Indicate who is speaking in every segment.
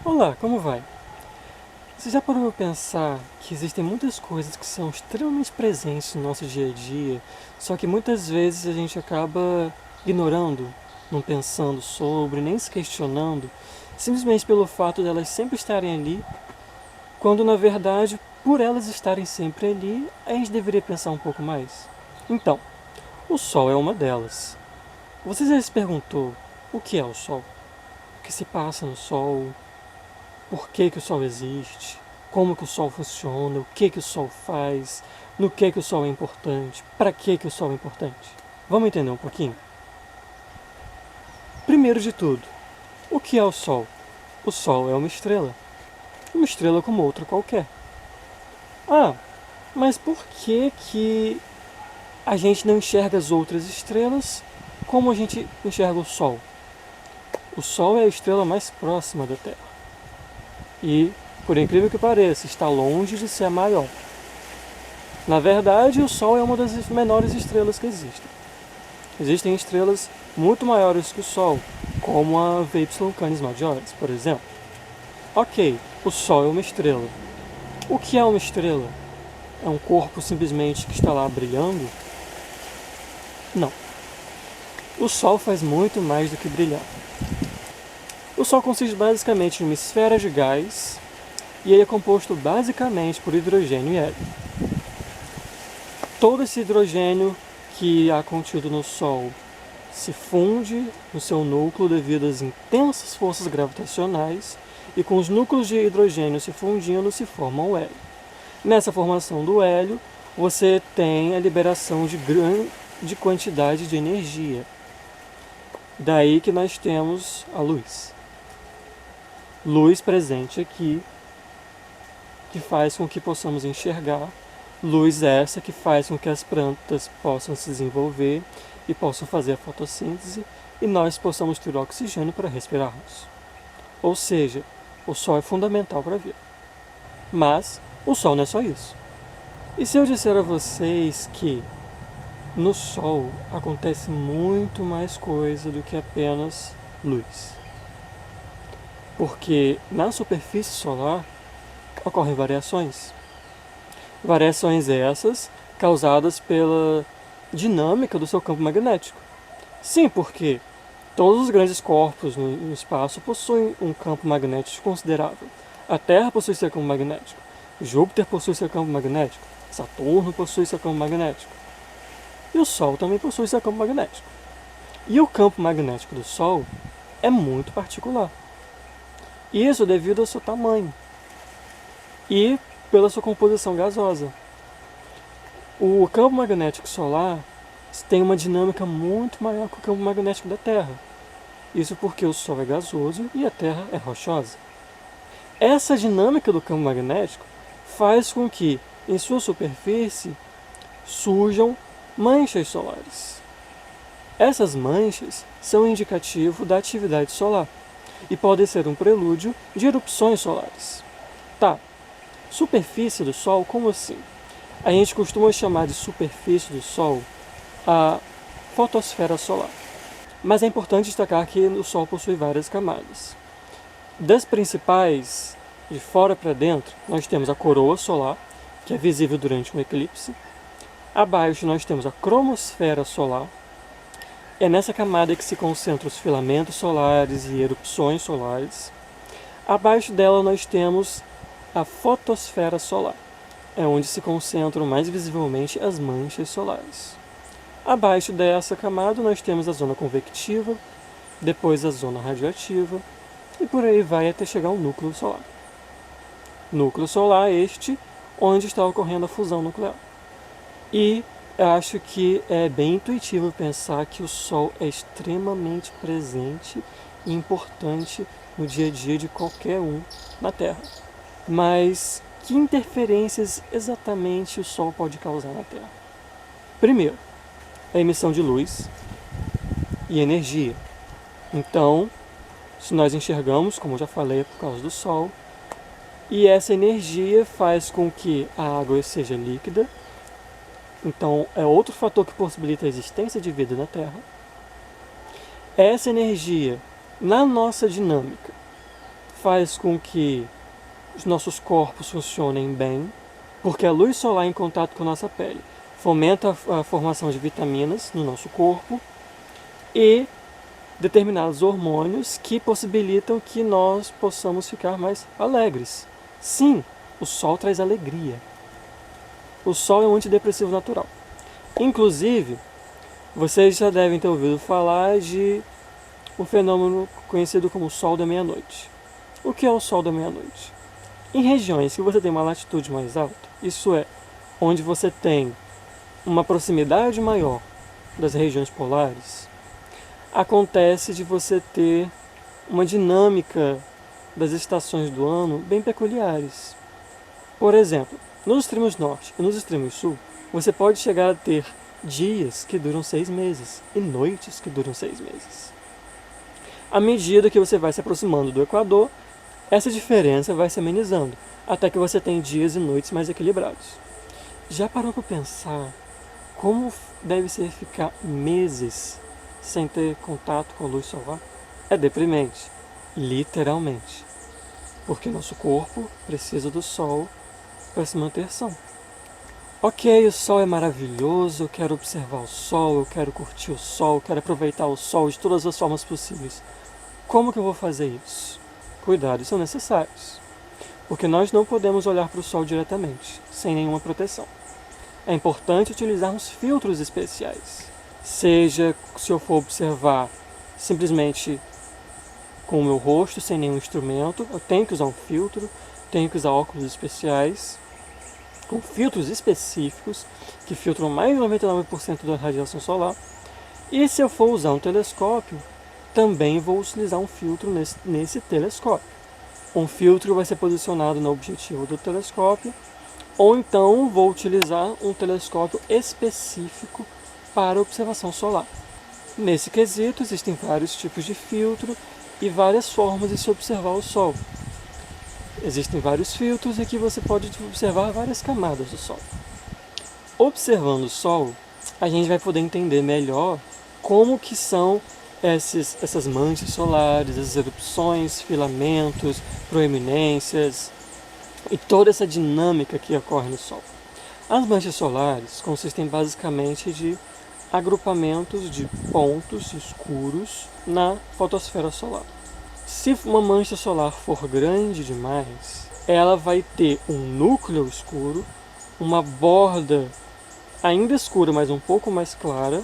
Speaker 1: Olá, como vai? Você já parou para pensar que existem muitas coisas que são extremamente presentes no nosso dia a dia, só que muitas vezes a gente acaba ignorando, não pensando sobre, nem se questionando, simplesmente pelo fato de elas sempre estarem ali, quando na verdade, por elas estarem sempre ali, a gente deveria pensar um pouco mais? Então, o Sol é uma delas. Você já se perguntou o que é o Sol? O que se passa no Sol? Por que o Sol existe, como que o Sol funciona, o que o Sol faz, no que o Sol é importante, para que o Sol é importante. Vamos entender um pouquinho? Primeiro de tudo, o que é o Sol? O Sol é uma estrela como outra qualquer. Ah, mas por que a gente não enxerga as outras estrelas como a gente enxerga o Sol? O Sol é a estrela mais próxima da Terra. E, por incrível que pareça, está longe de ser a maior. Na verdade, o Sol é uma das menores estrelas que existem. Existem estrelas muito maiores que o Sol, como a VY Canis Majoris, por exemplo. Ok, o Sol é uma estrela. O que é uma estrela? É um corpo simplesmente que está lá brilhando? Não. O Sol faz muito mais do que brilhar. O Sol consiste basicamente em uma esfera de gás e ele é composto basicamente por hidrogênio e hélio. Todo esse hidrogênio que há contido no Sol se funde no seu núcleo devido às intensas forças gravitacionais e com os núcleos de hidrogênio se fundindo se forma o hélio. Nessa formação do hélio, você tem a liberação de grande quantidade de energia. Daí que nós temos a luz. Luz presente aqui, que faz com que possamos enxergar. Luz essa que faz com que as plantas possam se desenvolver e possam fazer a fotossíntese e nós possamos ter oxigênio para respirarmos. Ou seja, o Sol é fundamental para a vida. Mas o Sol não é só isso. E se eu disser a vocês que no Sol acontece muito mais coisa do que apenas luz? Porque na superfície solar ocorrem variações. Variações essas causadas pela dinâmica do seu campo magnético. Sim, porque todos os grandes corpos no espaço possuem um campo magnético considerável. A Terra possui seu campo magnético, Júpiter possui seu campo magnético, Saturno possui seu campo magnético. E o Sol também possui seu campo magnético. E o campo magnético do Sol é muito particular. Isso devido ao seu tamanho e pela sua composição gasosa. O campo magnético solar tem uma dinâmica muito maior que o campo magnético da Terra. Isso porque o Sol é gasoso e a Terra é rochosa. Essa dinâmica do campo magnético faz com que, em sua superfície, surjam manchas solares. Essas manchas são indicativo da atividade solar e podem ser um prelúdio de erupções solares. Tá, superfície do Sol, como assim? A gente costuma chamar de superfície do Sol a fotosfera solar. Mas é importante destacar que o Sol possui várias camadas. Das principais, de fora para dentro, nós temos a coroa solar, que é visível durante um eclipse. Abaixo nós temos a cromosfera solar. É nessa camada que se concentram os filamentos solares e erupções solares. Abaixo dela nós temos a fotosfera solar. É onde se concentram mais visivelmente as manchas solares. Abaixo dessa camada nós temos a zona convectiva, depois a zona radioativa e por aí vai até chegar ao núcleo solar. Núcleo solar este onde está ocorrendo a fusão nuclear. E eu acho que é bem intuitivo pensar que o Sol é extremamente presente e importante no dia a dia de qualquer um na Terra. Mas que interferências exatamente o Sol pode causar na Terra? Primeiro, a emissão de luz e energia. Então, se nós enxergamos, como eu já falei, é por causa do Sol, e essa energia faz com que a água seja líquida. Então, é outro fator que possibilita a existência de vida na Terra. Essa energia, na nossa dinâmica, faz com que os nossos corpos funcionem bem, porque a luz solar em contato com a nossa pele fomenta a formação de vitaminas no nosso corpo e determinados hormônios que possibilitam que nós possamos ficar mais alegres. Sim, o sol traz alegria. O sol é um antidepressivo natural. Inclusive, vocês já devem ter ouvido falar de um fenômeno conhecido como sol da meia-noite. O que é o sol da meia-noite? Em regiões que você tem uma latitude mais alta, isso é, onde você tem uma proximidade maior das regiões polares, acontece de você ter uma dinâmica das estações do ano bem peculiares. Por exemplo, nos extremos norte e nos extremos sul, você pode chegar a ter dias que duram 6 meses e noites que duram 6 meses. À medida que você vai se aproximando do Equador, essa diferença vai se amenizando, até que você tem dias e noites mais equilibrados. Já parou para pensar como deve ser ficar meses sem ter contato com a luz solar? É deprimente, literalmente, porque nosso corpo precisa do sol para se manter são. Ok, o sol é maravilhoso, eu quero observar o sol, eu quero curtir o sol, eu quero aproveitar o sol de todas as formas possíveis. Como que eu vou fazer isso? Cuidados são necessários, porque nós não podemos olhar para o sol diretamente, sem nenhuma proteção. É importante utilizarmos filtros especiais. Seja se eu for observar simplesmente com o meu rosto, sem nenhum instrumento, eu tenho que usar um filtro, tenho que usar óculos especiais, com filtros específicos, que filtram mais de 99% da radiação solar. E se eu for usar um telescópio, também vou utilizar um filtro nesse telescópio. Um filtro vai ser posicionado no objetivo do telescópio, ou então vou utilizar um telescópio específico para observação solar. Nesse quesito, existem vários tipos de filtro e várias formas de se observar o Sol. Existem vários filtros e aqui você pode observar várias camadas do Sol. Observando o Sol, a gente vai poder entender melhor como que são essas manchas solares, essas erupções, filamentos, proeminências e toda essa dinâmica que ocorre no Sol. As manchas solares consistem basicamente de agrupamentos de pontos escuros na fotosfera solar. Se uma mancha solar for grande demais, ela vai ter um núcleo escuro, uma borda ainda escura, mas um pouco mais clara,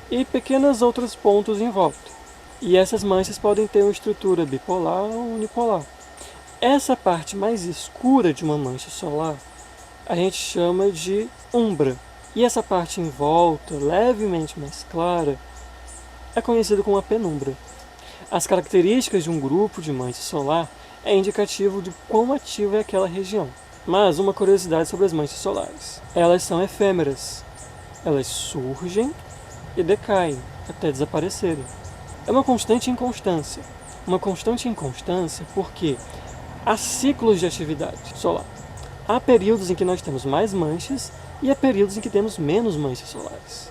Speaker 1: e pequenos outros pontos em volta. E essas manchas podem ter uma estrutura bipolar ou unipolar. Essa parte mais escura de uma mancha solar a gente chama de umbra. E essa parte em volta, levemente mais clara, é conhecida como a penumbra. As características de um grupo de mancha solar é indicativo de quão ativa é aquela região. Mas uma curiosidade sobre as manchas solares: elas são efêmeras. Elas surgem e decaem até desaparecerem. É uma constante inconstância. Uma constante inconstância porque há ciclos de atividade solar. Há períodos em que nós temos mais manchas e há períodos em que temos menos manchas solares.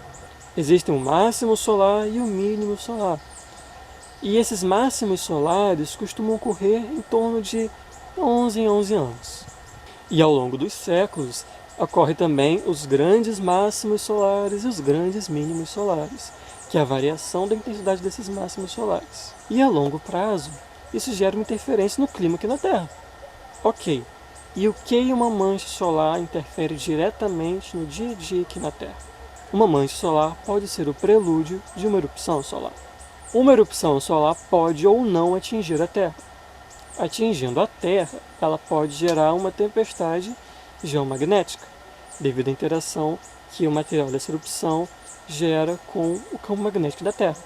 Speaker 1: Existem o máximo solar e o mínimo solar. E esses máximos solares costumam ocorrer em torno de 11 em 11 anos. E ao longo dos séculos, ocorre também os grandes máximos solares e os grandes mínimos solares, que é a variação da intensidade desses máximos solares. E a longo prazo, isso gera uma interferência no clima aqui na Terra. Ok, e o que uma mancha solar interfere diretamente no dia a dia aqui na Terra? Uma mancha solar pode ser o prelúdio de uma erupção solar. Uma erupção solar pode ou não atingir a Terra. Atingindo a Terra, ela pode gerar uma tempestade geomagnética, devido à interação que o material dessa erupção gera com o campo magnético da Terra.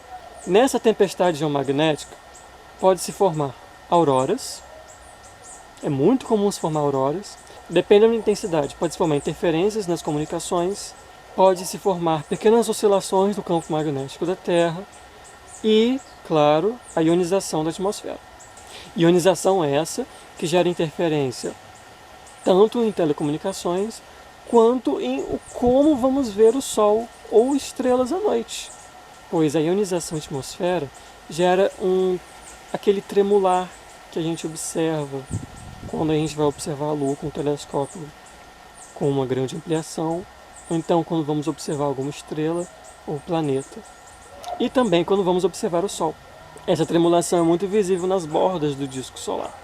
Speaker 1: Nessa tempestade geomagnética, pode se formar auroras. É muito comum se formar auroras. Dependendo da intensidade, pode se formar interferências nas comunicações, pode se formar pequenas oscilações do campo magnético da Terra e, claro, a ionização da atmosfera. Ionização essa que gera interferência tanto em telecomunicações quanto em como vamos ver o Sol ou estrelas à noite, pois a ionização da atmosfera gera aquele tremular que a gente observa quando a gente vai observar a Lua com um telescópio com uma grande ampliação, ou então quando vamos observar alguma estrela ou planeta. E também quando vamos observar o Sol. Essa tremulação é muito visível nas bordas do disco solar.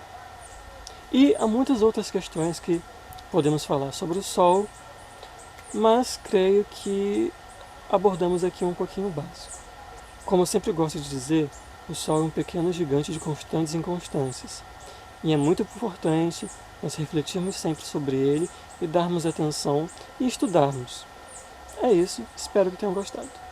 Speaker 1: E há muitas outras questões que podemos falar sobre o Sol, mas creio que abordamos aqui um pouquinho básico. Como eu sempre gosto de dizer, o Sol é um pequeno gigante de constantes inconstâncias. E é muito importante nós refletirmos sempre sobre ele e darmos atenção e estudarmos. É isso, espero que tenham gostado.